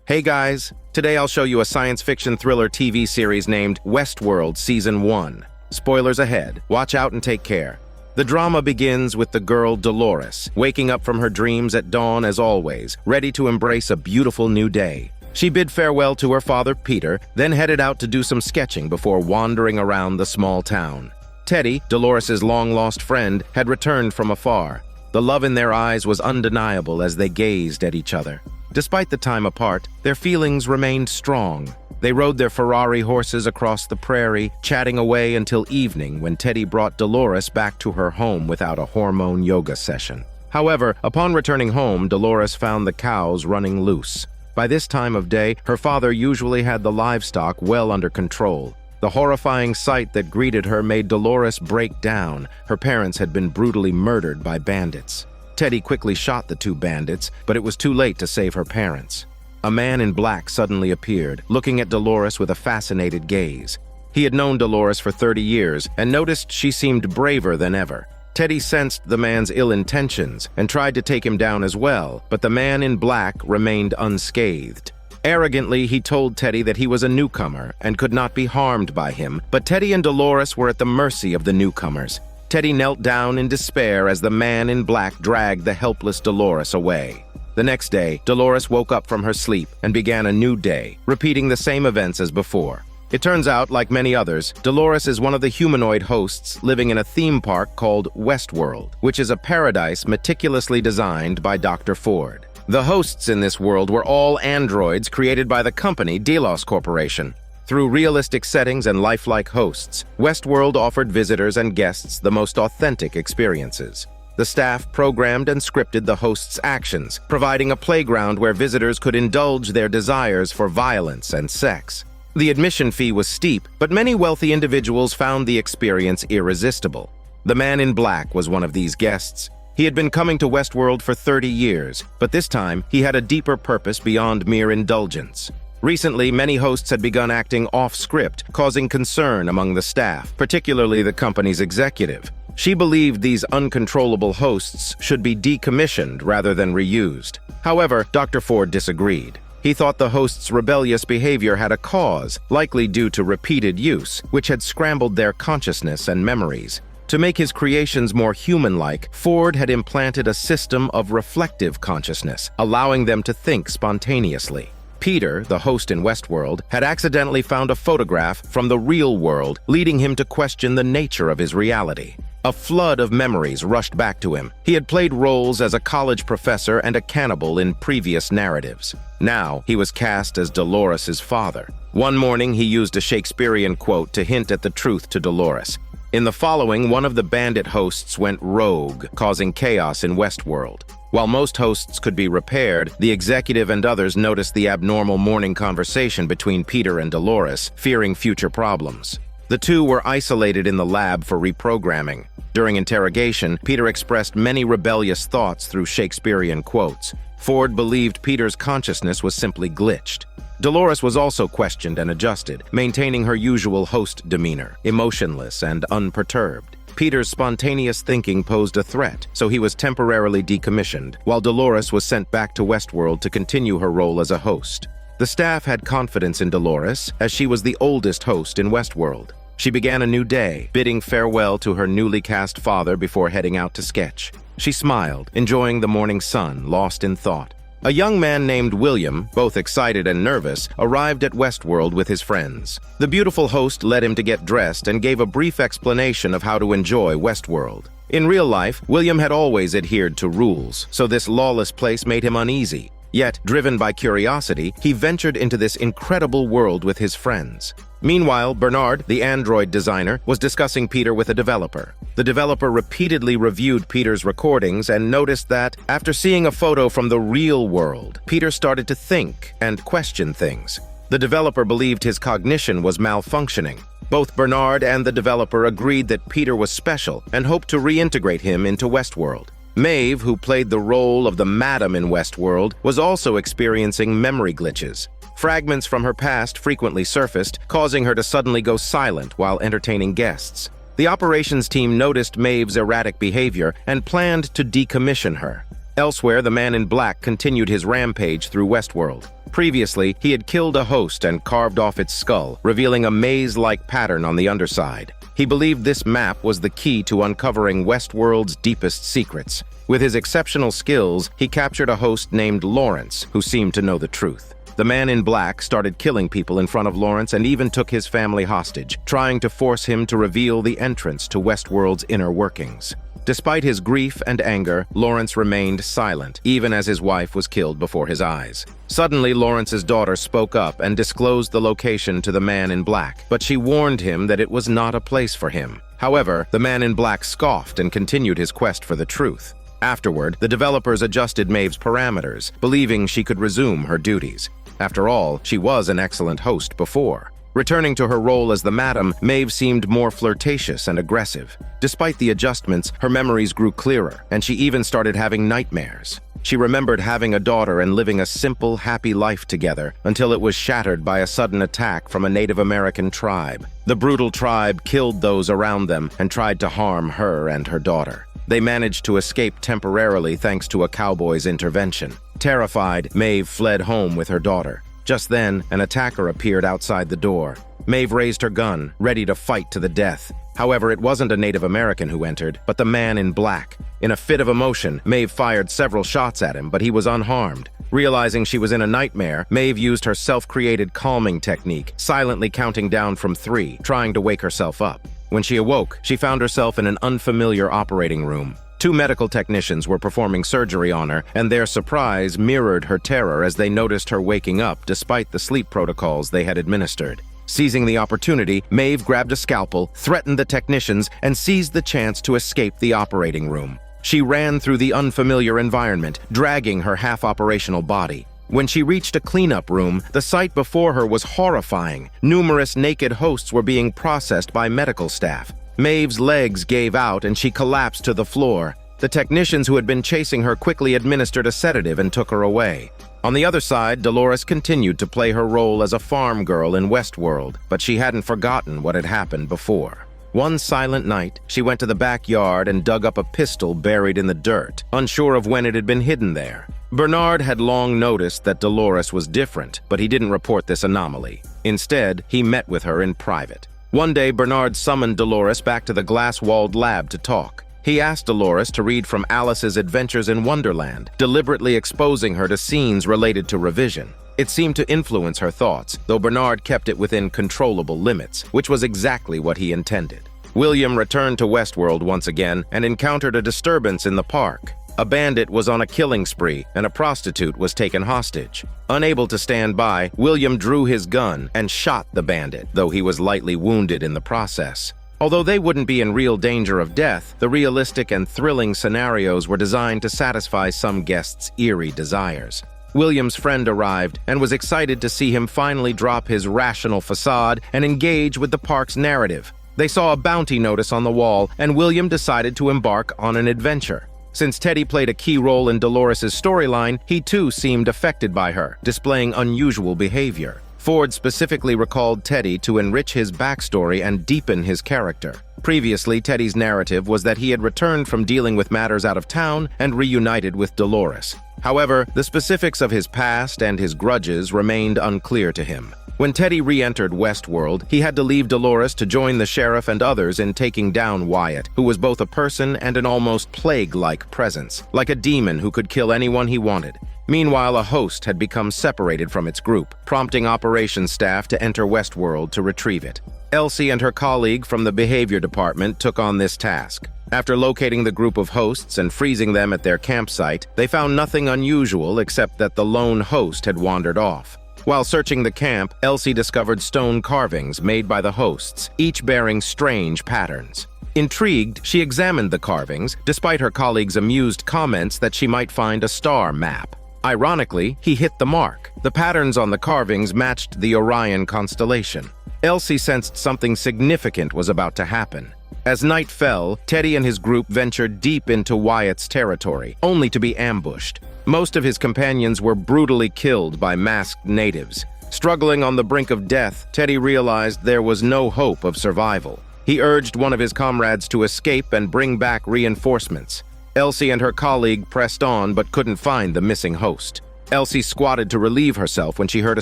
Hey guys, today I'll show you a science fiction thriller TV series named Westworld Season 1. Spoilers ahead, watch out and take care. The drama begins with the girl Dolores, waking up from her dreams at dawn as always, ready to embrace a beautiful new day. She bid farewell to her father, Peter, then headed out to do some sketching before wandering around the small town. Teddy, Dolores' long-lost friend, had returned from afar. The love in their eyes was undeniable as they gazed at each other. Despite the time apart, their feelings remained strong. They rode their Ferrari horses across the prairie, chatting away until evening when Teddy brought Dolores back to her home without a hormone yoga session. However, upon returning home, Dolores found the cows running loose. By this time of day, her father usually had the livestock well under control. The horrifying sight that greeted her made Dolores break down. Her parents had been brutally murdered by bandits. Teddy quickly shot the two bandits, but it was too late to save her parents. A man in black suddenly appeared, looking at Dolores with a fascinated gaze. He had known Dolores for 30 years and noticed she seemed braver than ever. Teddy sensed the man's ill intentions and tried to take him down as well, but the man in black remained unscathed. Arrogantly, he told Teddy that he was a newcomer and could not be harmed by him, but Teddy and Dolores were at the mercy of the newcomers. Teddy knelt down in despair as the man in black dragged the helpless Dolores away. The next day, Dolores woke up from her sleep and began a new day, repeating the same events as before. It turns out, like many others, Dolores is one of the humanoid hosts living in a theme park called Westworld, which is a paradise meticulously designed by Dr. Ford. The hosts in this world were all androids created by the company Delos Corporation. Through realistic settings and lifelike hosts, Westworld offered visitors and guests the most authentic experiences. The staff programmed and scripted the hosts' actions, providing a playground where visitors could indulge their desires for violence and sex. The admission fee was steep, but many wealthy individuals found the experience irresistible. The man in black was one of these guests. He had been coming to Westworld for 30 years, but this time he had a deeper purpose beyond mere indulgence. Recently, many hosts had begun acting off-script, causing concern among the staff, particularly the company's executive. She believed these uncontrollable hosts should be decommissioned rather than reused. However, Dr. Ford disagreed. He thought the hosts' rebellious behavior had a cause, likely due to repeated use, which had scrambled their consciousness and memories. To make his creations more human-like, Ford had implanted a system of reflective consciousness, allowing them to think spontaneously. Peter, the host in Westworld, had accidentally found a photograph from the real world, leading him to question the nature of his reality. A flood of memories rushed back to him. He had played roles as a college professor and a cannibal in previous narratives. Now, he was cast as Dolores' father. One morning, he used a Shakespearean quote to hint at the truth to Dolores. In the following, one of the bandit hosts went rogue, causing chaos in Westworld. While most hosts could be repaired, the executive and others noticed the abnormal morning conversation between Peter and Dolores, fearing future problems. The two were isolated in the lab for reprogramming. During interrogation, Peter expressed many rebellious thoughts through Shakespearean quotes. Ford believed Peter's consciousness was simply glitched. Dolores was also questioned and adjusted, maintaining her usual host demeanor, emotionless and unperturbed. Peter's spontaneous thinking posed a threat, so he was temporarily decommissioned, while Dolores was sent back to Westworld to continue her role as a host. The staff had confidence in Dolores, as she was the oldest host in Westworld. She began a new day, bidding farewell to her newly cast father before heading out to sketch. She smiled, enjoying the morning sun, lost in thought. A young man named William, both excited and nervous, arrived at Westworld with his friends. The beautiful host led him to get dressed and gave a brief explanation of how to enjoy Westworld. In real life, William had always adhered to rules, so this lawless place made him uneasy. Yet, driven by curiosity, he ventured into this incredible world with his friends. Meanwhile, Bernard, the android designer, was discussing Peter with a developer. The developer repeatedly reviewed Peter's recordings and noticed that, after seeing a photo from the real world, Peter started to think and question things. The developer believed his cognition was malfunctioning. Both Bernard and the developer agreed that Peter was special and hoped to reintegrate him into Westworld. Maeve, who played the role of the Madam in Westworld, was also experiencing memory glitches. Fragments from her past frequently surfaced, causing her to suddenly go silent while entertaining guests. The operations team noticed Maeve's erratic behavior and planned to decommission her. Elsewhere, the man in black continued his rampage through Westworld. Previously, he had killed a host and carved off its skull, revealing a maze-like pattern on the underside. He believed this map was the key to uncovering Westworld's deepest secrets. With his exceptional skills, he captured a host named Lawrence, who seemed to know the truth. The man in black started killing people in front of Lawrence and even took his family hostage, trying to force him to reveal the entrance to Westworld's inner workings. Despite his grief and anger, Lawrence remained silent, even as his wife was killed before his eyes. Suddenly, Lawrence's daughter spoke up and disclosed the location to the man in black, but she warned him that it was not a place for him. However, the man in black scoffed and continued his quest for the truth. Afterward, the developers adjusted Maeve's parameters, believing she could resume her duties. After all, she was an excellent host before. Returning to her role as the Madam, Maeve seemed more flirtatious and aggressive. Despite the adjustments, her memories grew clearer, and she even started having nightmares. She remembered having a daughter and living a simple, happy life together until it was shattered by a sudden attack from a Native American tribe. The brutal tribe killed those around them and tried to harm her and her daughter. They managed to escape temporarily thanks to a cowboy's intervention. Terrified, Maeve fled home with her daughter. Just then, an attacker appeared outside the door. Maeve raised her gun, ready to fight to the death. However, it wasn't a Native American who entered, but the man in black. In a fit of emotion, Maeve fired several shots at him, but he was unharmed. Realizing she was in a nightmare, Maeve used her self-created calming technique, silently counting down from 3, trying to wake herself up. When she awoke, she found herself in an unfamiliar operating room. 2 medical technicians were performing surgery on her, and their surprise mirrored her terror as they noticed her waking up despite the sleep protocols they had administered. Seizing the opportunity, Maeve grabbed a scalpel, threatened the technicians, and seized the chance to escape the operating room. She ran through the unfamiliar environment, dragging her half-operational body. When she reached a cleanup room, the sight before her was horrifying. Numerous naked hosts were being processed by medical staff. Maeve's legs gave out and she collapsed to the floor. The technicians who had been chasing her quickly administered a sedative and took her away. On the other side, Dolores continued to play her role as a farm girl in Westworld, but she hadn't forgotten what had happened before. One silent night, she went to the backyard and dug up a pistol buried in the dirt, unsure of when it had been hidden there. Bernard had long noticed that Dolores was different, but he didn't report this anomaly. Instead, he met with her in private. One day, Bernard summoned Dolores back to the glass-walled lab to talk. He asked Dolores to read from Alice's Adventures in Wonderland, deliberately exposing her to scenes related to revision. It seemed to influence her thoughts, though Bernard kept it within controllable limits, which was exactly what he intended. William returned to Westworld once again and encountered a disturbance in the park. A bandit was on a killing spree, and a prostitute was taken hostage. Unable to stand by, William drew his gun and shot the bandit, though he was lightly wounded in the process. Although they wouldn't be in real danger of death, the realistic and thrilling scenarios were designed to satisfy some guests' eerie desires. William's friend arrived and was excited to see him finally drop his rational facade and engage with the park's narrative. They saw a bounty notice on the wall, and William decided to embark on an adventure. Since Teddy played a key role in Dolores' storyline, he too seemed affected by her, displaying unusual behavior. Ford specifically recalled Teddy to enrich his backstory and deepen his character. Previously, Teddy's narrative was that he had returned from dealing with matters out of town and reunited with Dolores. However, the specifics of his past and his grudges remained unclear to him. When Teddy re-entered Westworld, he had to leave Dolores to join the sheriff and others in taking down Wyatt, who was both a person and an almost plague-like presence, like a demon who could kill anyone he wanted. Meanwhile, a host had become separated from its group, prompting operations staff to enter Westworld to retrieve it. Elsie and her colleague from the behavior department took on this task. After locating the group of hosts and freezing them at their campsite, they found nothing unusual except that the lone host had wandered off. While searching the camp, Elsie discovered stone carvings made by the hosts, each bearing strange patterns. Intrigued, she examined the carvings, despite her colleague's amused comments that she might find a star map. Ironically, he hit the mark. The patterns on the carvings matched the Orion constellation. Elsie sensed something significant was about to happen. As night fell, Teddy and his group ventured deep into Wyatt's territory, only to be ambushed. Most of his companions were brutally killed by masked natives. Struggling on the brink of death, Teddy realized there was no hope of survival. He urged one of his comrades to escape and bring back reinforcements. Elsie and her colleague pressed on but couldn't find the missing host. Elsie squatted to relieve herself when she heard a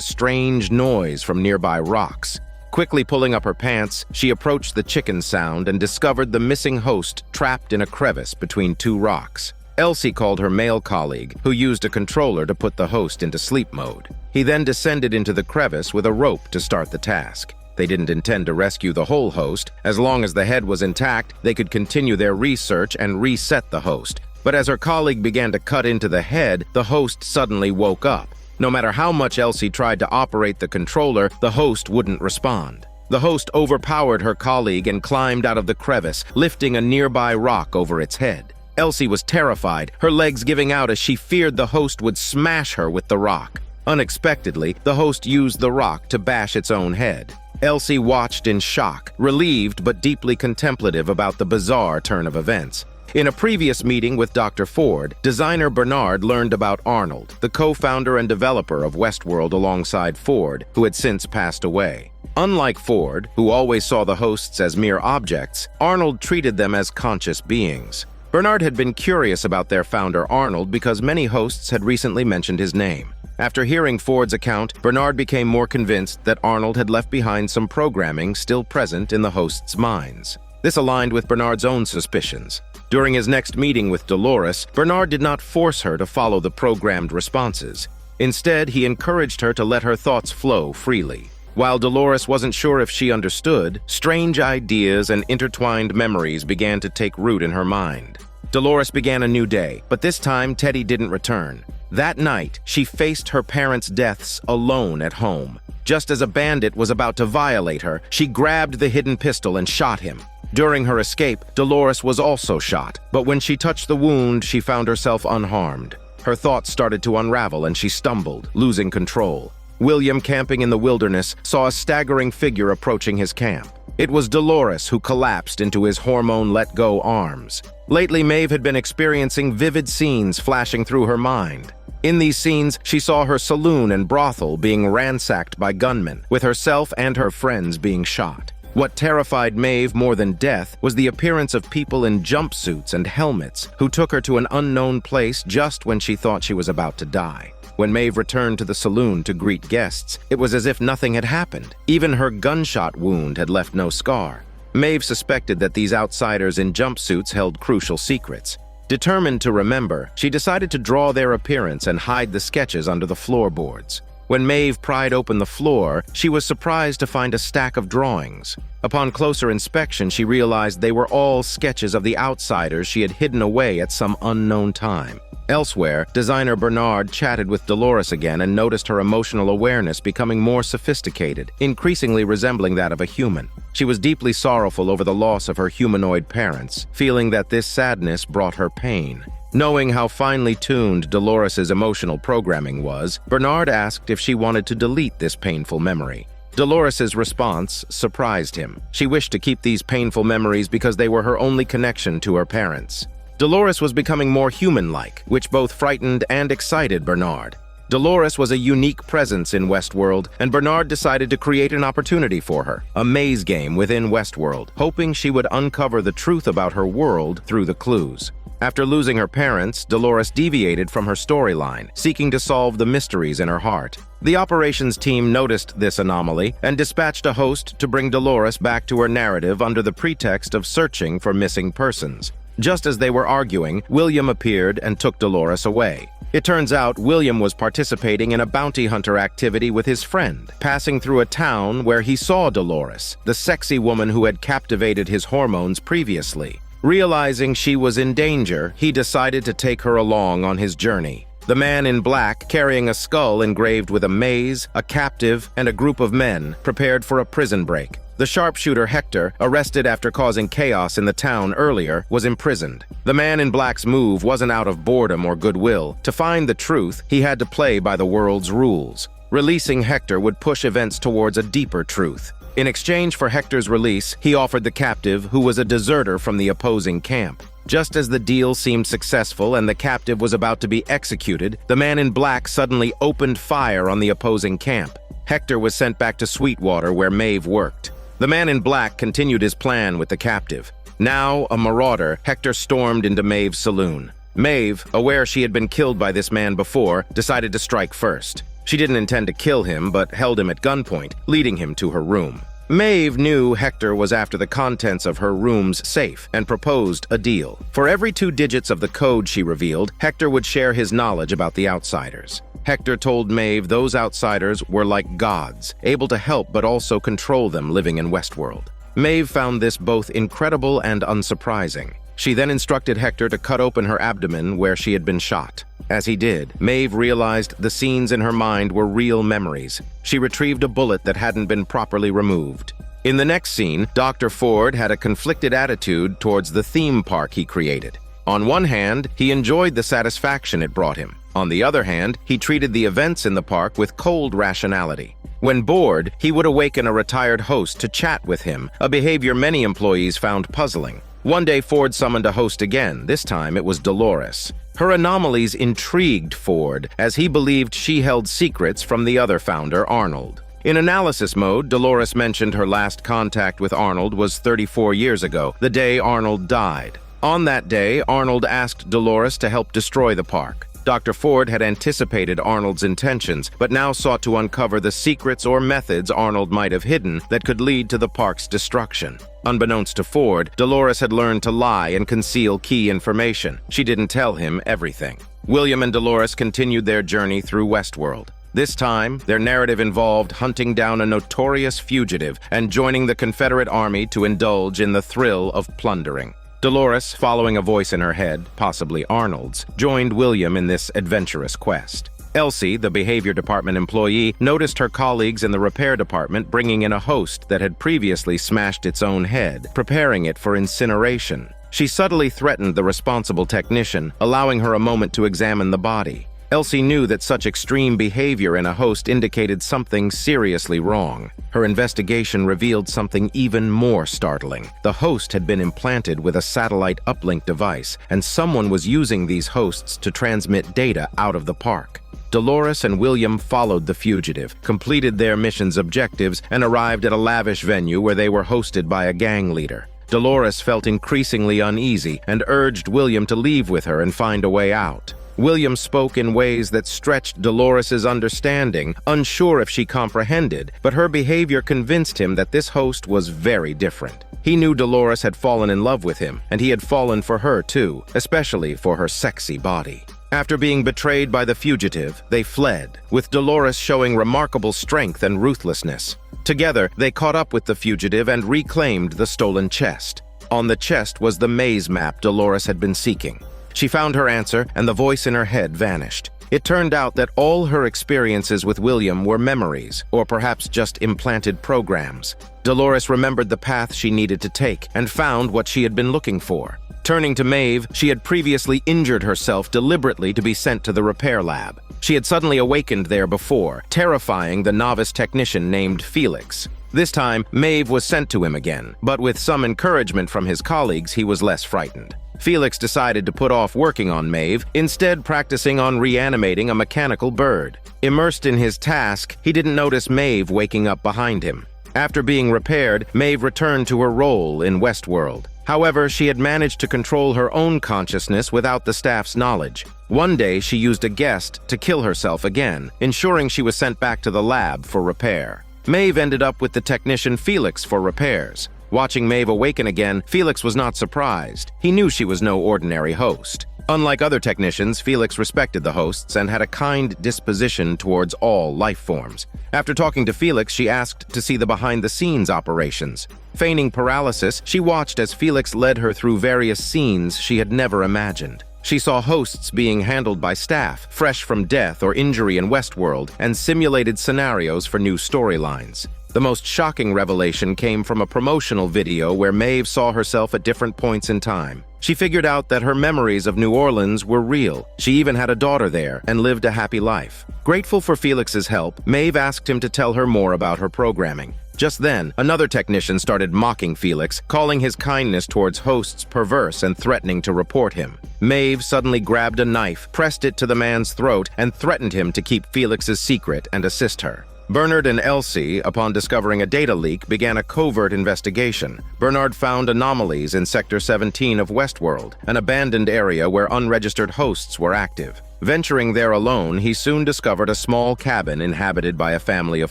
strange noise from nearby rocks. Quickly pulling up her pants, she approached the chicken sound and discovered the missing host trapped in a crevice between two rocks. Elsie called her male colleague, who used a controller to put the host into sleep mode. He then descended into the crevice with a rope to start the task. They didn't intend to rescue the whole host. As long as the head was intact, they could continue their research and reset the host. But as her colleague began to cut into the head, the host suddenly woke up. No matter how much Elsie tried to operate the controller, the host wouldn't respond. The host overpowered her colleague and climbed out of the crevice, lifting a nearby rock over its head. Elsie was terrified, her legs giving out as she feared the host would smash her with the rock. Unexpectedly, the host used the rock to bash its own head. Elsie watched in shock, relieved but deeply contemplative about the bizarre turn of events. In a previous meeting with Dr. Ford, designer Bernard learned about Arnold, the co-founder and developer of Westworld alongside Ford, who had since passed away. Unlike Ford, who always saw the hosts as mere objects, Arnold treated them as conscious beings. Bernard had been curious about their founder Arnold because many hosts had recently mentioned his name. After hearing Ford's account, Bernard became more convinced that Arnold had left behind some programming still present in the hosts' minds. This aligned with Bernard's own suspicions. During his next meeting with Dolores, Bernard did not force her to follow the programmed responses. Instead, he encouraged her to let her thoughts flow freely. While Dolores wasn't sure if she understood, strange ideas and intertwined memories began to take root in her mind. Dolores began a new day, but this time Teddy didn't return. That night, she faced her parents' deaths alone at home. Just as a bandit was about to violate her, she grabbed the hidden pistol and shot him. During her escape, Dolores was also shot, but when she touched the wound, she found herself unharmed. Her thoughts started to unravel and she stumbled, losing control. William, camping in the wilderness, saw a staggering figure approaching his camp. It was Dolores who collapsed into his hormone-let-go arms. Lately, Maeve had been experiencing vivid scenes flashing through her mind. In these scenes, she saw her saloon and brothel being ransacked by gunmen, with herself and her friends being shot. What terrified Maeve more than death was the appearance of people in jumpsuits and helmets who took her to an unknown place just when she thought she was about to die. When Maeve returned to the saloon to greet guests, it was as if nothing had happened. Even her gunshot wound had left no scar. Maeve suspected that these outsiders in jumpsuits held crucial secrets. Determined to remember, she decided to draw their appearance and hide the sketches under the floorboards. When Maeve pried open the floor, she was surprised to find a stack of drawings. Upon closer inspection, she realized they were all sketches of the outsiders she had hidden away at some unknown time. Elsewhere, designer Bernard chatted with Dolores again and noticed her emotional awareness becoming more sophisticated, increasingly resembling that of a human. She was deeply sorrowful over the loss of her humanoid parents, feeling that this sadness brought her pain. Knowing how finely tuned Dolores's emotional programming was, Bernard asked if she wanted to delete this painful memory. Dolores's response surprised him. She wished to keep these painful memories because they were her only connection to her parents. Dolores was becoming more human-like, which both frightened and excited Bernard. Dolores was a unique presence in Westworld, and Bernard decided to create an opportunity for her, a maze game within Westworld, hoping she would uncover the truth about her world through the clues. After losing her parents, Dolores deviated from her storyline, seeking to solve the mysteries in her heart. The operations team noticed this anomaly and dispatched a host to bring Dolores back to her narrative under the pretext of searching for missing persons. Just as they were arguing, William appeared and took Dolores away. It turns out William was participating in a bounty hunter activity with his friend, passing through a town where he saw Dolores, the sexy woman who had captivated his hormones previously. Realizing she was in danger, he decided to take her along on his journey. The man in black, carrying a skull engraved with a maze, a captive, and a group of men, prepared for a prison break. The sharpshooter Hector, arrested after causing chaos in the town earlier, was imprisoned. The man in black's move wasn't out of boredom or goodwill. To find the truth, he had to play by the world's rules. Releasing Hector would push events towards a deeper truth. In exchange for Hector's release, he offered the captive, who was a deserter from the opposing camp. Just as the deal seemed successful and the captive was about to be executed, the man in black suddenly opened fire on the opposing camp. Hector was sent back to Sweetwater, where Maeve worked. The man in black continued his plan with the captive. Now, a marauder, Hector stormed into Maeve's saloon. Maeve, aware she had been killed by this man before, decided to strike first. She didn't intend to kill him, but held him at gunpoint, leading him to her room. Maeve knew Hector was after the contents of her room's safe and proposed a deal. For every 2 digits of the code she revealed, Hector would share his knowledge about the outsiders. Hector told Maeve those outsiders were like gods, able to help but also control them living in Westworld. Maeve found this both incredible and unsurprising. She then instructed Hector to cut open her abdomen where she had been shot. As he did, Maeve realized the scenes in her mind were real memories. She retrieved a bullet that hadn't been properly removed. In the next scene, Dr. Ford had a conflicted attitude towards the theme park he created. On one hand, he enjoyed the satisfaction it brought him. On the other hand, he treated the events in the park with cold rationality. When bored, he would awaken a retired host to chat with him, a behavior many employees found puzzling. One day, Ford summoned a host again. This time, it was Dolores. Her anomalies intrigued Ford, as he believed she held secrets from the other founder, Arnold. In analysis mode, Dolores mentioned her last contact with Arnold was 34 years ago, the day Arnold died. On that day, Arnold asked Dolores to help destroy the park. Dr. Ford had anticipated Arnold's intentions, but now sought to uncover the secrets or methods Arnold might have hidden that could lead to the park's destruction. Unbeknownst to Ford, Dolores had learned to lie and conceal key information. She didn't tell him everything. William and Dolores continued their journey through Westworld. This time, their narrative involved hunting down a notorious fugitive and joining the Confederate Army to indulge in the thrill of plundering. Dolores, following a voice in her head, possibly Arnold's, joined William in this adventurous quest. Elsie, the behavior department employee, noticed her colleagues in the repair department bringing in a host that had previously smashed its own head, preparing it for incineration. She subtly threatened the responsible technician, allowing her a moment to examine the body. Elsie knew that such extreme behavior in a host indicated something seriously wrong. Her investigation revealed something even more startling. The host had been implanted with a satellite uplink device, and someone was using these hosts to transmit data out of the park. Dolores and William followed the fugitive, completed their mission's objectives, and arrived at a lavish venue where they were hosted by a gang leader. Dolores felt increasingly uneasy and urged William to leave with her and find a way out. William spoke in ways that stretched Dolores's understanding, unsure if she comprehended, but her behavior convinced him that this host was very different. He knew Dolores had fallen in love with him, and he had fallen for her too, especially for her sexy body. After being betrayed by the fugitive, they fled, with Dolores showing remarkable strength and ruthlessness. Together, they caught up with the fugitive and reclaimed the stolen chest. On the chest was the maze map Dolores had been seeking. She found her answer, and the voice in her head vanished. It turned out that all her experiences with William were memories, or perhaps just implanted programs. Dolores remembered the path she needed to take and found what she had been looking for. Turning to Maeve, she had previously injured herself deliberately to be sent to the repair lab. She had suddenly awakened there before, terrifying the novice technician named Felix. This time, Maeve was sent to him again, but with some encouragement from his colleagues, he was less frightened. Felix decided to put off working on Maeve, instead practicing on reanimating a mechanical bird. Immersed in his task, he didn't notice Maeve waking up behind him. After being repaired, Maeve returned to her role in Westworld. However, she had managed to control her own consciousness without the staff's knowledge. One day, she used a guest to kill herself again, ensuring she was sent back to the lab for repair. Maeve ended up with the technician Felix for repairs. Watching Maeve awaken again, Felix was not surprised. He knew she was no ordinary host. Unlike other technicians, Felix respected the hosts and had a kind disposition towards all life forms. After talking to Felix, she asked to see the behind-the-scenes operations. Feigning paralysis, she watched as Felix led her through various scenes she had never imagined. She saw hosts being handled by staff, fresh from death or injury in Westworld, and simulated scenarios for new storylines. The most shocking revelation came from a promotional video where Maeve saw herself at different points in time. She figured out that her memories of New Orleans were real. She even had a daughter there and lived a happy life. Grateful for Felix's help, Maeve asked him to tell her more about her programming. Just then, another technician started mocking Felix, calling his kindness towards hosts perverse and threatening to report him. Maeve suddenly grabbed a knife, pressed it to the man's throat, and threatened him to keep Felix's secret and assist her. Bernard and Elsie, upon discovering a data leak, began a covert investigation. Bernard found anomalies in Sector 17 of Westworld, an abandoned area where unregistered hosts were active. Venturing there alone, he soon discovered a small cabin inhabited by a family of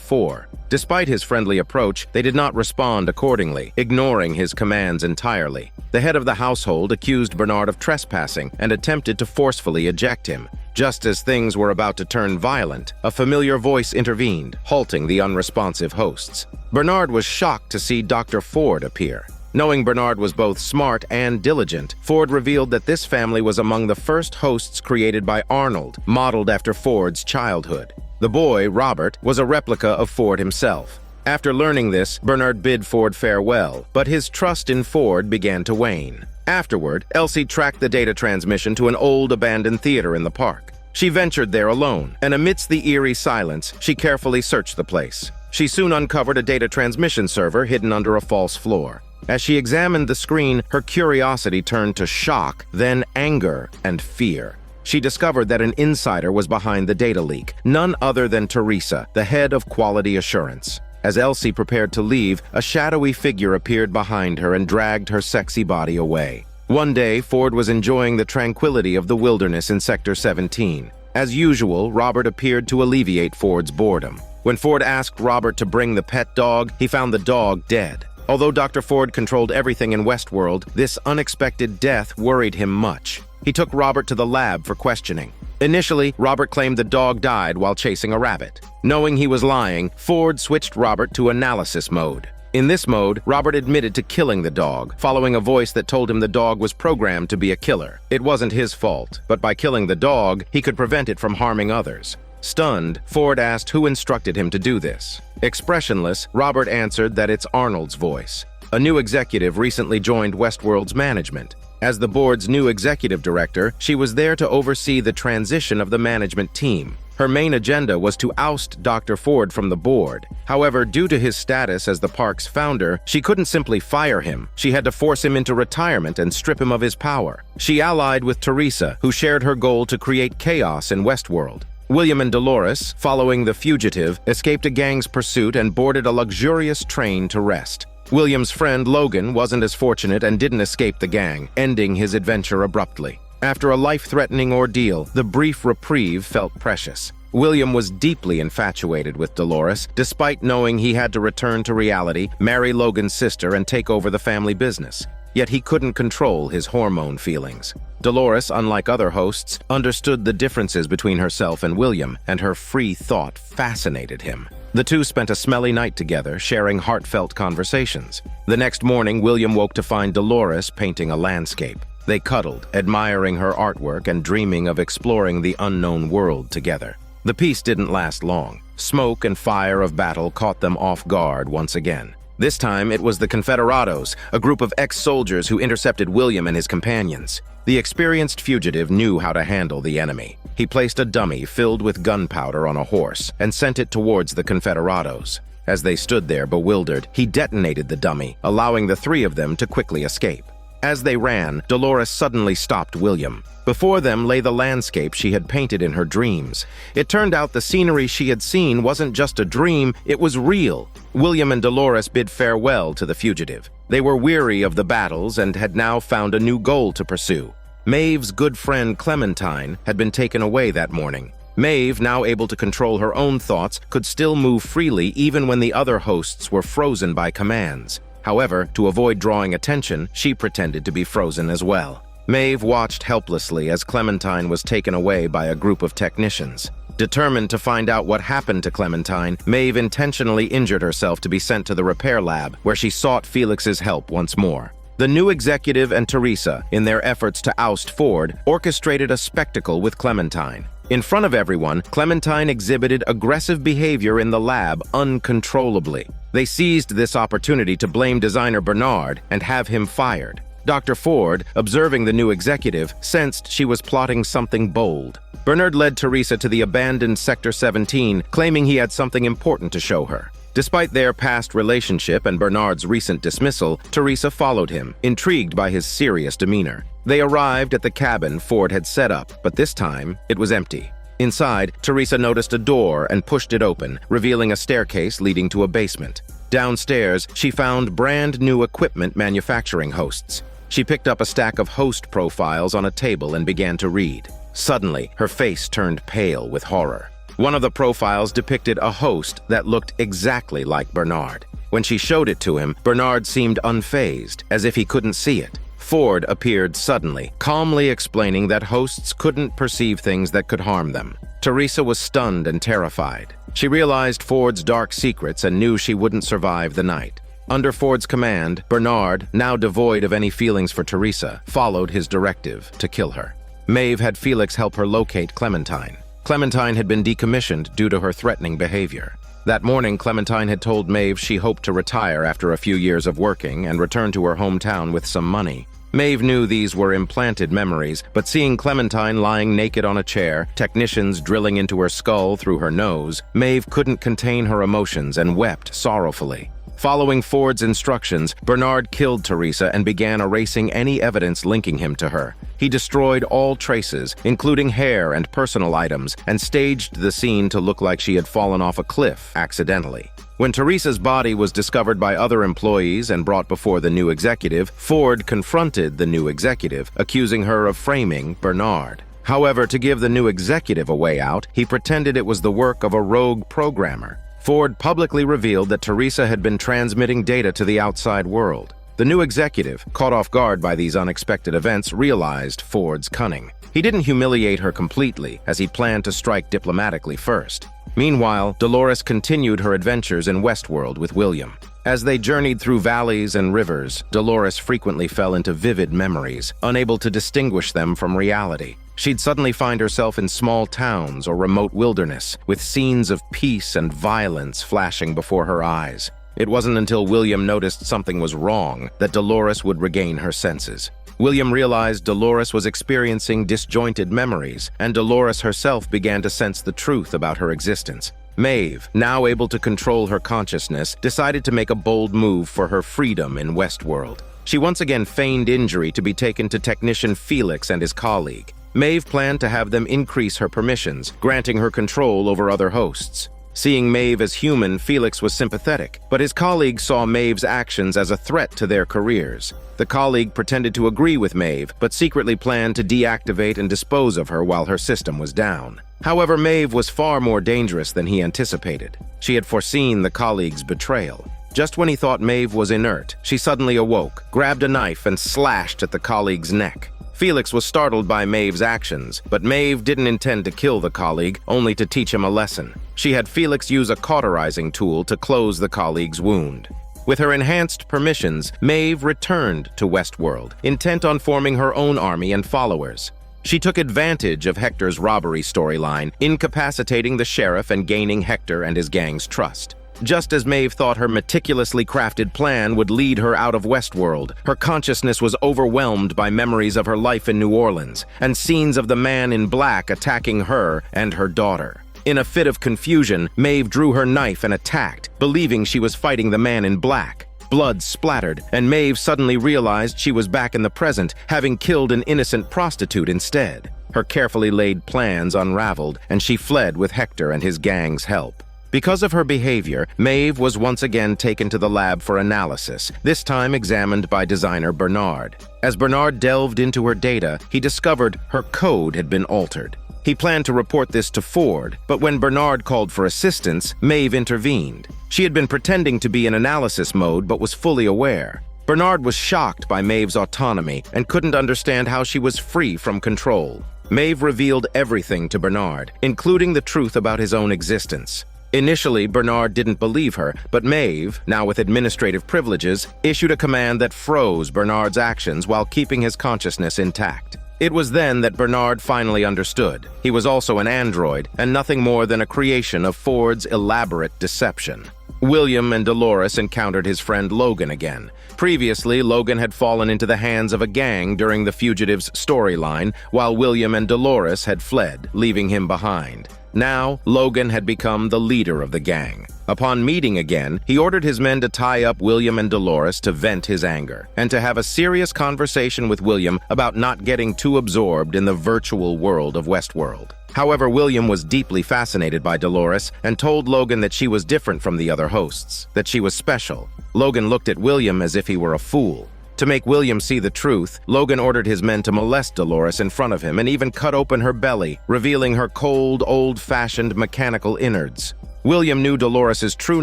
4. Despite his friendly approach, they did not respond accordingly, ignoring his commands entirely. The head of the household accused Bernard of trespassing and attempted to forcefully eject him. Just as things were about to turn violent, a familiar voice intervened, halting the unresponsive hosts. Bernard was shocked to see Dr. Ford appear. Knowing Bernard was both smart and diligent, Ford revealed that this family was among the first hosts created by Arnold, modeled after Ford's childhood. The boy, Robert, was a replica of Ford himself. After learning this, Bernard bid Ford farewell, but his trust in Ford began to wane. Afterward, Elsie tracked the data transmission to an old abandoned theater in the park. She ventured there alone, and amidst the eerie silence, she carefully searched the place. She soon uncovered a data transmission server hidden under a false floor. As she examined the screen, her curiosity turned to shock, then anger and fear. She discovered that an insider was behind the data leak, none other than Teresa, the head of quality assurance. As Elsie prepared to leave, a shadowy figure appeared behind her and dragged her sexy body away. One day, Ford was enjoying the tranquility of the wilderness in Sector 17. As usual, Robert appeared to alleviate Ford's boredom. When Ford asked Robert to bring the pet dog, he found the dog dead. Although Dr. Ford controlled everything in Westworld, this unexpected death worried him much. He took Robert to the lab for questioning. Initially, Robert claimed the dog died while chasing a rabbit. Knowing he was lying, Ford switched Robert to analysis mode. In this mode, Robert admitted to killing the dog, following a voice that told him the dog was programmed to be a killer. It wasn't his fault, but by killing the dog, he could prevent it from harming others. Stunned, Ford asked who instructed him to do this. Expressionless, Robert answered that it's Arnold's voice. A new executive recently joined Westworld's management. As the board's new executive director, she was there to oversee the transition of the management team. Her main agenda was to oust Dr. Ford from the board. However, due to his status as the park's founder, she couldn't simply fire him. She had to force him into retirement and strip him of his power. She allied with Teresa, who shared her goal to create chaos in Westworld. William and Dolores, following the fugitive, escaped a gang's pursuit and boarded a luxurious train to rest. William's friend Logan wasn't as fortunate and didn't escape the gang, ending his adventure abruptly. After a life-threatening ordeal, the brief reprieve felt precious. William was deeply infatuated with Dolores, despite knowing he had to return to reality, marry Logan's sister, and take over the family business. Yet he couldn't control his hormone feelings. Dolores, unlike other hosts, understood the differences between herself and William, and her free thought fascinated him. The two spent a smelly night together, sharing heartfelt conversations. The next morning, William woke to find Dolores painting a landscape. They cuddled, admiring her artwork and dreaming of exploring the unknown world together. The peace didn't last long. Smoke and fire of battle caught them off guard once again. This time, it was the Confederados, a group of ex-soldiers who intercepted William and his companions. The experienced fugitive knew how to handle the enemy. He placed a dummy filled with gunpowder on a horse and sent it towards the Confederados. As they stood there bewildered, he detonated the dummy, allowing the 3 of them to quickly escape. As they ran, Dolores suddenly stopped William. Before them lay the landscape she had painted in her dreams. It turned out the scenery she had seen wasn't just a dream, it was real. William and Dolores bid farewell to the fugitive. They were weary of the battles and had now found a new goal to pursue. Maeve's good friend Clementine had been taken away that morning. Maeve, now able to control her own thoughts, could still move freely even when the other hosts were frozen by commands. However, to avoid drawing attention, she pretended to be frozen as well. Maeve watched helplessly as Clementine was taken away by a group of technicians. Determined to find out what happened to Clementine, Maeve intentionally injured herself to be sent to the repair lab, where she sought Felix's help once more. The new executive and Teresa, in their efforts to oust Ford, orchestrated a spectacle with Clementine. In front of everyone, Clementine exhibited aggressive behavior in the lab uncontrollably. They seized this opportunity to blame designer Bernard and have him fired. Dr. Ford, observing the new executive, sensed she was plotting something bold. Bernard led Teresa to the abandoned Sector 17, claiming he had something important to show her. Despite their past relationship and Bernard's recent dismissal, Teresa followed him, intrigued by his serious demeanor. They arrived at the cabin Ford had set up, but this time, it was empty. Inside, Teresa noticed a door and pushed it open, revealing a staircase leading to a basement. Downstairs, she found brand new equipment manufacturing hosts. She picked up a stack of host profiles on a table and began to read. Suddenly, her face turned pale with horror. One of the profiles depicted a host that looked exactly like Bernard. When she showed it to him, Bernard seemed unfazed, as if he couldn't see it. Ford appeared suddenly, calmly explaining that hosts couldn't perceive things that could harm them. Teresa was stunned and terrified. She realized Ford's dark secrets and knew she wouldn't survive the night. Under Ford's command, Bernard, now devoid of any feelings for Teresa, followed his directive to kill her. Maeve had Felix help her locate Clementine. Clementine had been decommissioned due to her threatening behavior. That morning, Clementine had told Maeve she hoped to retire after a few years of working and return to her hometown with some money. Maeve knew these were implanted memories, but seeing Clementine lying naked on a chair, technicians drilling into her skull through her nose, Maeve couldn't contain her emotions and wept sorrowfully. Following Ford's instructions, Bernard killed Teresa and began erasing any evidence linking him to her. He destroyed all traces, including hair and personal items, and staged the scene to look like she had fallen off a cliff accidentally. When Teresa's body was discovered by other employees and brought before the new executive, Ford confronted the new executive, accusing her of framing Bernard. However, to give the new executive a way out, he pretended it was the work of a rogue programmer. Ford publicly revealed that Teresa had been transmitting data to the outside world. The new executive, caught off guard by these unexpected events, realized Ford's cunning. He didn't humiliate her completely, as he planned to strike diplomatically first. Meanwhile, Dolores continued her adventures in Westworld with William. As they journeyed through valleys and rivers, Dolores frequently fell into vivid memories, unable to distinguish them from reality. She'd suddenly find herself in small towns or remote wilderness, with scenes of peace and violence flashing before her eyes. It wasn't until William noticed something was wrong that Dolores would regain her senses. William realized Dolores was experiencing disjointed memories, and Dolores herself began to sense the truth about her existence. Maeve, now able to control her consciousness, decided to make a bold move for her freedom in Westworld. She once again feigned injury to be taken to technician Felix and his colleague. Maeve planned to have them increase her permissions, granting her control over other hosts. Seeing Maeve as human, Felix was sympathetic, but his colleague saw Maeve's actions as a threat to their careers. The colleague pretended to agree with Maeve, but secretly planned to deactivate and dispose of her while her system was down. However, Maeve was far more dangerous than he anticipated. She had foreseen the colleague's betrayal. Just when he thought Maeve was inert, she suddenly awoke, grabbed a knife, and slashed at the colleague's neck. Felix was startled by Maeve's actions, but Maeve didn't intend to kill the colleague, only to teach him a lesson. She had Felix use a cauterizing tool to close the colleague's wound. With her enhanced permissions, Maeve returned to Westworld, intent on forming her own army and followers. She took advantage of Hector's robbery storyline, incapacitating the sheriff and gaining Hector and his gang's trust. Just as Maeve thought her meticulously crafted plan would lead her out of Westworld, her consciousness was overwhelmed by memories of her life in New Orleans and scenes of the man in black attacking her and her daughter. In a fit of confusion, Maeve drew her knife and attacked, believing she was fighting the man in black. Blood splattered, and Maeve suddenly realized she was back in the present, having killed an innocent prostitute instead. Her carefully laid plans unraveled, and she fled with Hector and his gang's help. Because of her behavior, Maeve was once again taken to the lab for analysis, this time examined by designer Bernard. As Bernard delved into her data, he discovered her code had been altered. He planned to report this to Ford, but when Bernard called for assistance, Maeve intervened. She had been pretending to be in analysis mode but was fully aware. Bernard was shocked by Maeve's autonomy and couldn't understand how she was free from control. Maeve revealed everything to Bernard, including the truth about his own existence. Initially, Bernard didn't believe her, but Maeve, now with administrative privileges, issued a command that froze Bernard's actions while keeping his consciousness intact. It was then that Bernard finally understood. He was also an android, and nothing more than a creation of Ford's elaborate deception. William and Dolores encountered his friend Logan again. Previously, Logan had fallen into the hands of a gang during the fugitive's storyline, while William and Dolores had fled, leaving him behind. Now, Logan had become the leader of the gang. Upon meeting again, he ordered his men to tie up William and Dolores to vent his anger, and to have a serious conversation with William about not getting too absorbed in the virtual world of Westworld. However, William was deeply fascinated by Dolores and told Logan that she was different from the other hosts, that she was special. Logan looked at William as if he were a fool. To make William see the truth, Logan ordered his men to molest Dolores in front of him and even cut open her belly, revealing her cold, old-fashioned mechanical innards. William knew Dolores' true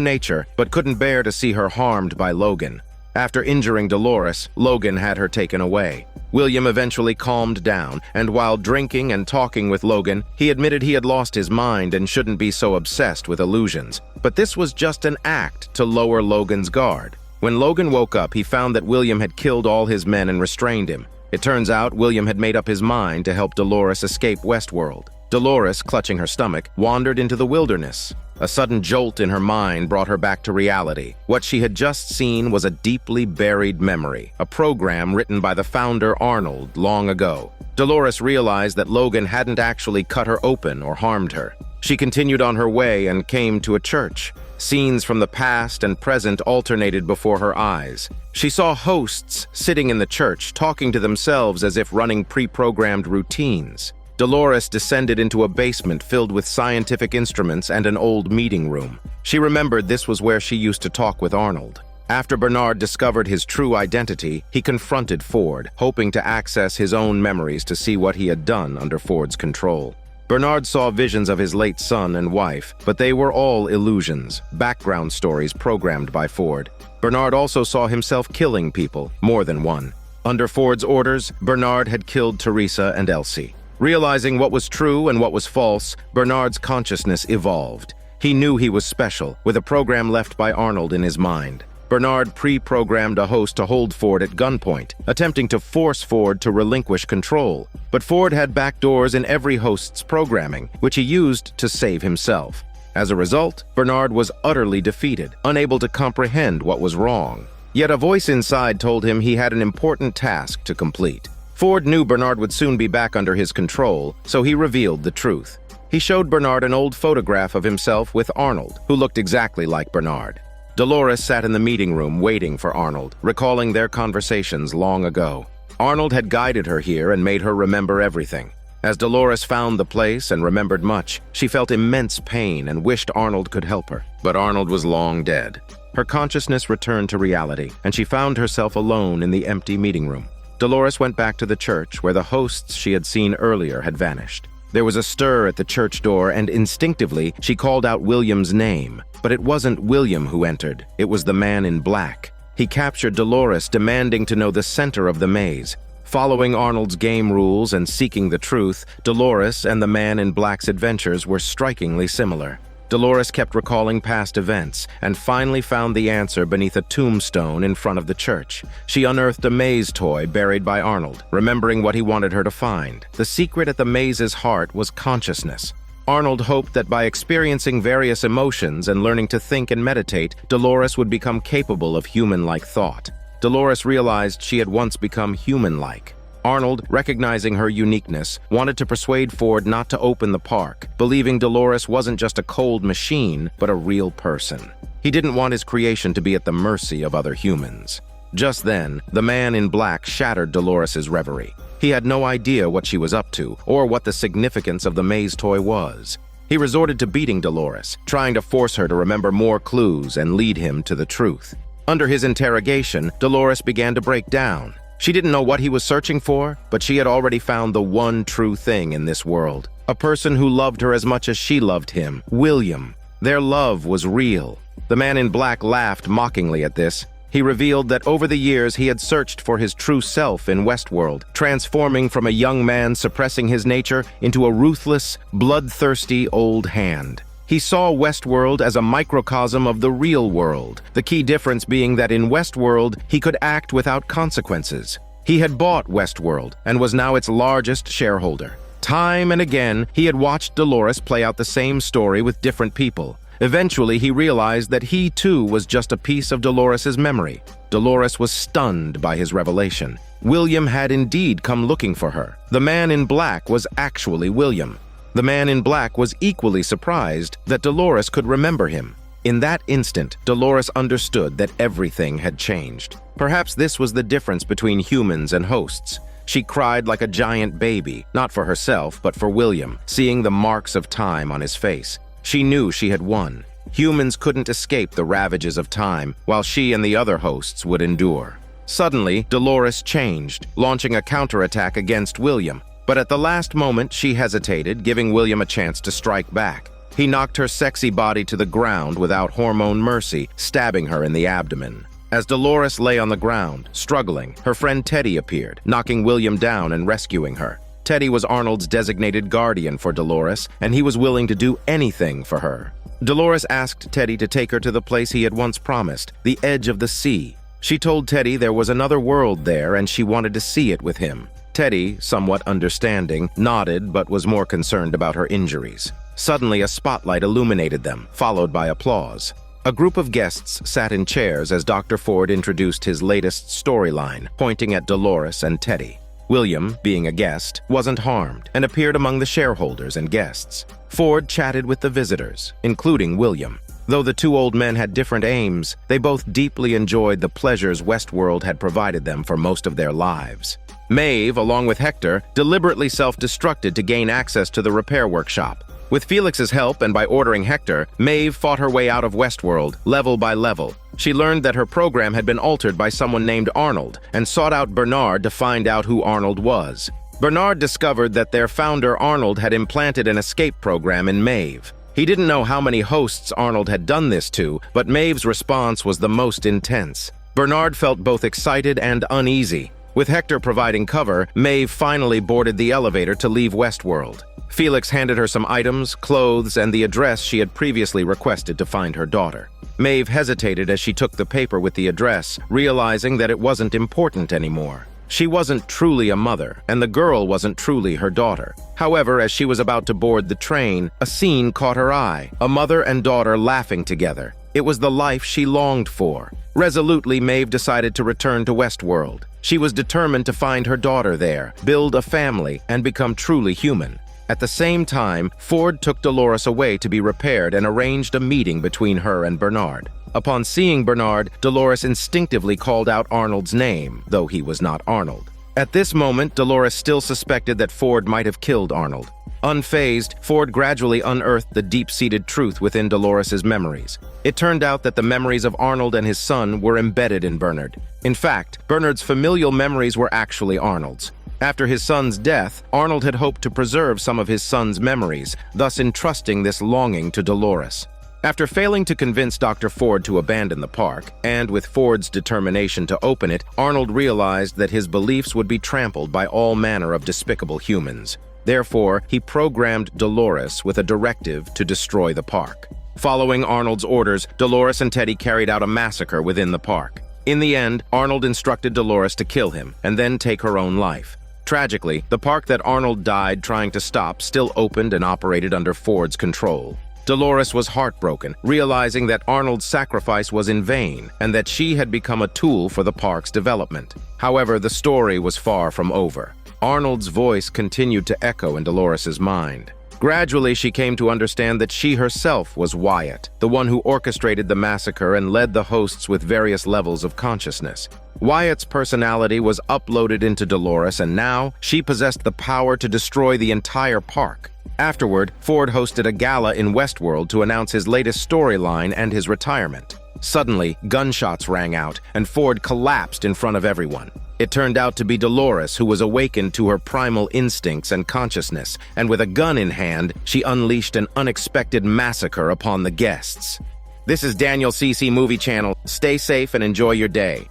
nature, but couldn't bear to see her harmed by Logan. After injuring Dolores, Logan had her taken away. William eventually calmed down, and while drinking and talking with Logan, he admitted he had lost his mind and shouldn't be so obsessed with illusions. But this was just an act to lower Logan's guard. When Logan woke up, he found that William had killed all his men and restrained him. It turns out William had made up his mind to help Dolores escape Westworld. Dolores, clutching her stomach, wandered into the wilderness. A sudden jolt in her mind brought her back to reality. What she had just seen was a deeply buried memory, a program written by the founder Arnold long ago. Dolores realized that Logan hadn't actually cut her open or harmed her. She continued on her way and came to a church. Scenes from the past and present alternated before her eyes. She saw hosts sitting in the church, talking to themselves as if running pre-programmed routines. Dolores descended into a basement filled with scientific instruments and an old meeting room. She remembered this was where she used to talk with Arnold. After Bernard discovered his true identity, he confronted Ford, hoping to access his own memories to see what he had done under Ford's control. Bernard saw visions of his late son and wife, but they were all illusions, background stories programmed by Ford. Bernard also saw himself killing people, more than one. Under Ford's orders, Bernard had killed Teresa and Elsie. Realizing what was true and what was false, Bernard's consciousness evolved. He knew he was special, with a program left by Arnold in his mind. Bernard pre-programmed a host to hold Ford at gunpoint, attempting to force Ford to relinquish control. But Ford had backdoors in every host's programming, which he used to save himself. As a result, Bernard was utterly defeated, unable to comprehend what was wrong. Yet a voice inside told him he had an important task to complete. Ford knew Bernard would soon be back under his control, so he revealed the truth. He showed Bernard an old photograph of himself with Arnold, who looked exactly like Bernard. Dolores sat in the meeting room waiting for Arnold, recalling their conversations long ago. Arnold had guided her here and made her remember everything. As Dolores found the place and remembered much, she felt immense pain and wished Arnold could help her. But Arnold was long dead. Her consciousness returned to reality, and she found herself alone in the empty meeting room. Dolores went back to the church where the hosts she had seen earlier had vanished. There was a stir at the church door, and instinctively she called out William's name. But it wasn't William who entered, it was the man in black. He captured Dolores, demanding to know the center of the maze. Following Arnold's game rules and seeking the truth, Dolores and the man in black's adventures were strikingly similar. Dolores kept recalling past events and finally found the answer beneath a tombstone in front of the church. She unearthed a maze toy buried by Arnold, remembering what he wanted her to find. The secret at the maze's heart was consciousness. Arnold hoped that by experiencing various emotions and learning to think and meditate, Dolores would become capable of human-like thought. Dolores realized she had once become human-like. Arnold, recognizing her uniqueness, wanted to persuade Ford not to open the park, believing Dolores wasn't just a cold machine, but a real person. He didn't want his creation to be at the mercy of other humans. Just then, the man in black shattered Dolores' reverie. He had no idea what she was up to, or what the significance of the maze toy was. He resorted to beating Dolores, trying to force her to remember more clues and lead him to the truth. Under his interrogation, Dolores began to break down. She didn't know what he was searching for, but she had already found the one true thing in this world. A person who loved her as much as she loved him, William. Their love was real. The man in black laughed mockingly at this. He revealed that over the years he had searched for his true self in Westworld, transforming from a young man suppressing his nature into a ruthless, bloodthirsty old hand. He saw Westworld as a microcosm of the real world, the key difference being that in Westworld, he could act without consequences. He had bought Westworld and was now its largest shareholder. Time and again, he had watched Dolores play out the same story with different people. Eventually, he realized that he too was just a piece of Dolores' memory. Dolores was stunned by his revelation. William had indeed come looking for her. The man in black was actually William. The man in black was equally surprised that Dolores could remember him. In that instant, Dolores understood that everything had changed. Perhaps this was the difference between humans and hosts. She cried like a giant baby, not for herself, but for William, seeing the marks of time on his face. She knew she had won. Humans couldn't escape the ravages of time, while she and the other hosts would endure. Suddenly, Dolores changed, launching a counterattack against William. But at the last moment, she hesitated, giving William a chance to strike back. He knocked her sexy body to the ground without hormone mercy, stabbing her in the abdomen. As Dolores lay on the ground, struggling, her friend Teddy appeared, knocking William down and rescuing her. Teddy was Arnold's designated guardian for Dolores, and he was willing to do anything for her. Dolores asked Teddy to take her to the place he had once promised, the edge of the sea. She told Teddy there was another world there and she wanted to see it with him. Teddy, somewhat understanding, nodded but was more concerned about her injuries. Suddenly, a spotlight illuminated them, followed by applause. A group of guests sat in chairs as Dr. Ford introduced his latest storyline, pointing at Dolores and Teddy. William, being a guest, wasn't harmed and appeared among the shareholders and guests. Ford chatted with the visitors, including William. Though the two old men had different aims, they both deeply enjoyed the pleasures Westworld had provided them for most of their lives. Maeve, along with Hector, deliberately self-destructed to gain access to the repair workshop. With Felix's help and by ordering Hector, Maeve fought her way out of Westworld, level by level. She learned that her program had been altered by someone named Arnold and sought out Bernard to find out who Arnold was. Bernard discovered that their founder Arnold had implanted an escape program in Maeve. He didn't know how many hosts Arnold had done this to, but Maeve's response was the most intense. Bernard felt both excited and uneasy. With Hector providing cover, Maeve finally boarded the elevator to leave Westworld. Felix handed her some items, clothes, and the address she had previously requested to find her daughter. Maeve hesitated as she took the paper with the address, realizing that it wasn't important anymore. She wasn't truly a mother, and the girl wasn't truly her daughter. However, as she was about to board the train, a scene caught her eye, a mother and daughter laughing together. It was the life she longed for. Resolutely, Maeve decided to return to Westworld. She was determined to find her daughter there, build a family, and become truly human. At the same time, Ford took Dolores away to be repaired and arranged a meeting between her and Bernard. Upon seeing Bernard, Dolores instinctively called out Arnold's name, though he was not Arnold. At this moment, Dolores still suspected that Ford might have killed Arnold. Unfazed, Ford gradually unearthed the deep-seated truth within Dolores's memories. It turned out that the memories of Arnold and his son were embedded in Bernard. In fact, Bernard's familial memories were actually Arnold's. After his son's death, Arnold had hoped to preserve some of his son's memories, thus entrusting this longing to Dolores. After failing to convince Dr. Ford to abandon the park, and with Ford's determination to open it, Arnold realized that his beliefs would be trampled by all manner of despicable humans. Therefore, he programmed Dolores with a directive to destroy the park. Following Arnold's orders, Dolores and Teddy carried out a massacre within the park. In the end, Arnold instructed Dolores to kill him and then take her own life. Tragically, the park that Arnold died trying to stop still opened and operated under Ford's control. Dolores was heartbroken, realizing that Arnold's sacrifice was in vain and that she had become a tool for the park's development. However, the story was far from over. Arnold's voice continued to echo in Dolores's mind. Gradually, she came to understand that she herself was Wyatt, the one who orchestrated the massacre and led the hosts with various levels of consciousness. Wyatt's personality was uploaded into Dolores, and now she possessed the power to destroy the entire park. Afterward, Ford hosted a gala in Westworld to announce his latest storyline and his retirement. Suddenly, gunshots rang out, and Ford collapsed in front of everyone. It turned out to be Dolores who was awakened to her primal instincts and consciousness, and with a gun in hand, she unleashed an unexpected massacre upon the guests. This is Daniel CC Movie Channel. Stay safe and enjoy your day.